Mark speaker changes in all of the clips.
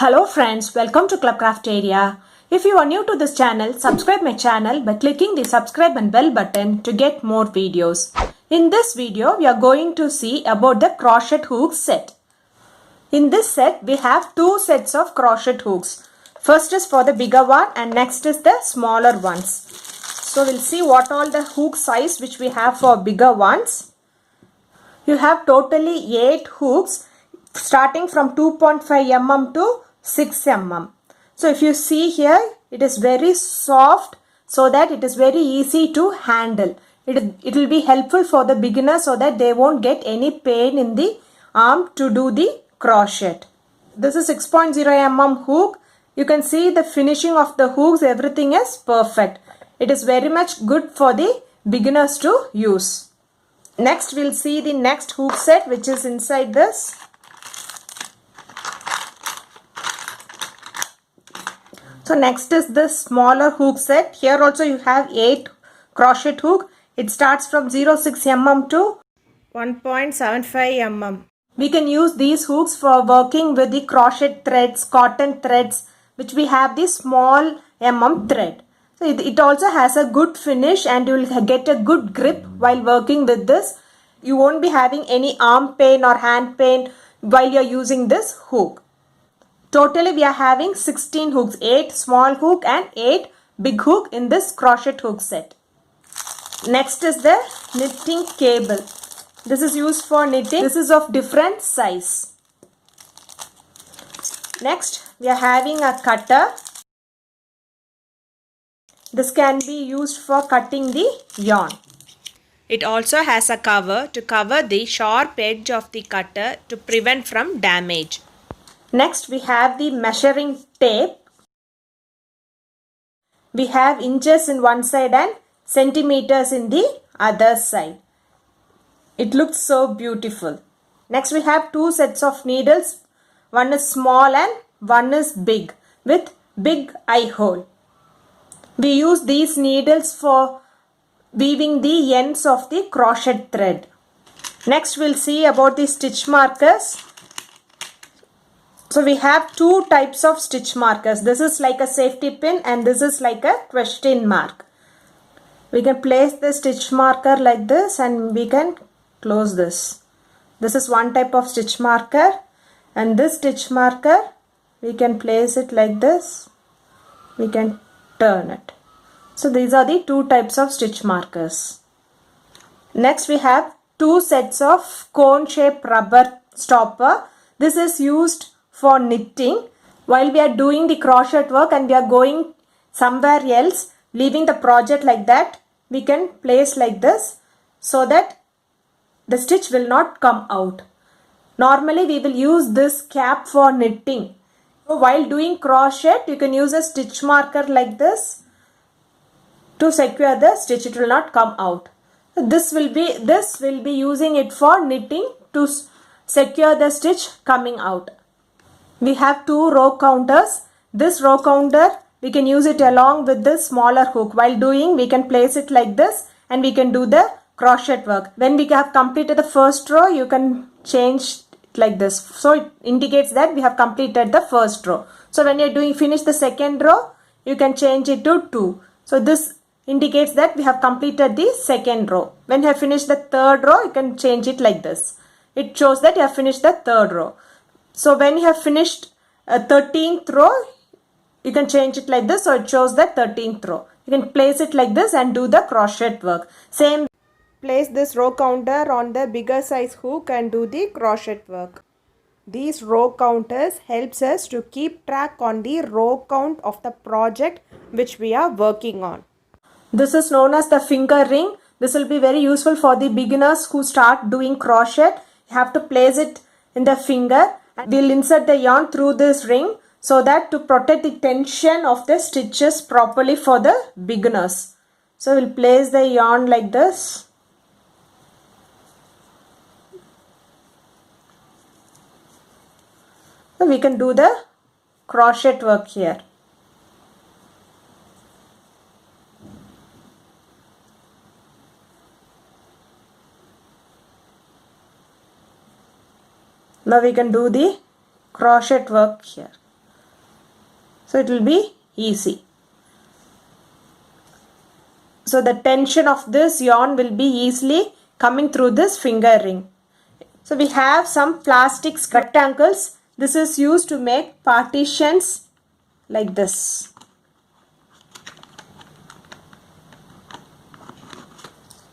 Speaker 1: Hello friends, welcome to Club Crafteria. If you are new to this channel, subscribe my channel by clicking the subscribe and bell button to get more videos. In this video, we are going to see about the crochet hook set. In this set, we have two sets of crochet hooks. First is for the bigger one and next is the smaller ones. So we'll see what all the hook size which we have for bigger ones. You have totally 8 hooks starting from 2.5 mm to 6 mm. So if you see here, it is very soft so that it is very easy to handle. It will be helpful for the beginner so that they won't get any pain in the arm to do the crochet. This is 6.0 mm hook. You can see the finishing of the hooks, everything is perfect. It is very much good for the beginners to use. Next we'll see the next hook set which is inside this. So next is this smaller hook set. Here also you have 8 crochet hook. It starts from 0.6 mm to 1.75 mm. We can use these hooks for working with the crochet threads, cotton threads which we have the small mm thread. So it also has a good finish and you will get a good grip while working with this. You won't be having any arm pain or hand pain while you are using this hook. Totally we are having 16 hooks, 8 small hook and 8 big hook in this crochet hook set. Next is the knitting cable. This is used for knitting. This is of different size. Next we are having a cutter. This can be used for cutting the yarn. It also has a cover to cover the sharp edge of the cutter to prevent from damage. Next we have the measuring tape. We have inches in one side and centimeters in the other side. It looks so beautiful. Next we have 2 sets of needles. One is small and one is big with big eye hole. We use these needles for weaving the ends of the crochet thread. Next we'll see about the stitch markers. So we have 2 types of stitch markers. This is like a safety pin and this is like a question mark. We can place the stitch marker like this and we can close this. This is one type of stitch marker and this stitch marker we can place it like this. We can turn it. So these are the 2 types of stitch markers. Next we have 2 sets of cone shape rubber stopper. This is used for knitting. While we are doing the crochet work and we are going somewhere else, leaving the project like that, we can place like this so that the stitch will not come out. Normally we will use this cap for knitting. So while doing crochet, you can use a stitch marker like this to secure the stitch. It will not come out. This will be using it for knitting to secure the stitch coming out. We have 2 row counters. This row counter we can use it along with this smaller hook. While doing, we can place it like this and we can do the crochet work. When we have completed the first row, you can change it like this. So it indicates that we have completed the first row. So when you are finish the second row, you can change it to 2. So this indicates that we have completed the second row. When you have finished the third row, you can change it like this. It shows that you have finished the third row. So when you have finished a 13th row, you can change it like this. So it shows the 13th row. You can place it like this and do the crochet work. Same, place this row counter on the bigger size hook and do the crochet work. These row counters helps us to keep track on the row count of the project which we are working on. This is known as the finger ring. This will be very useful for the beginners who start doing crochet. You have to place it in the finger. We'll insert the yarn through this ring so that to protect the tension of the stitches properly for the beginners. So we'll place the yarn like this. So we can do the crochet work here. Now we can do the crochet work here. So it will be easy. So the tension of this yarn will be easily coming through this finger ring. So we have some plastic rectangles. This is used to make partitions like this.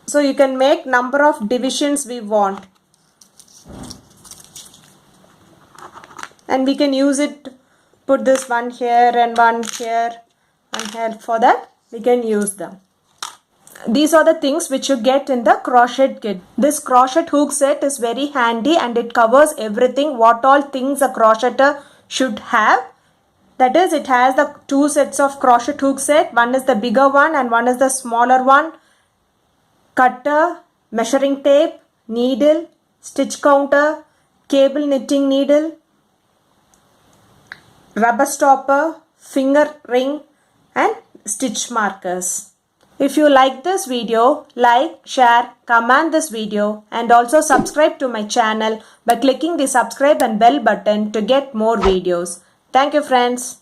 Speaker 1: So you can make number of divisions we want. And we can use it, put this one here and one here and here. For that we can use them. These are the things which you get in the crochet kit. This crochet hook set is very handy and it covers everything what all things a crocheter should have. That is, it has the two sets of crochet hook set. One is the bigger one and one is the smaller one. Cutter, measuring tape, needle, stitch counter, cable knitting needle, rubber stopper, finger ring and stitch markers. If you like this video, like, share, comment this video and also subscribe to my channel by clicking the subscribe and bell button to get more videos. Thank you friends.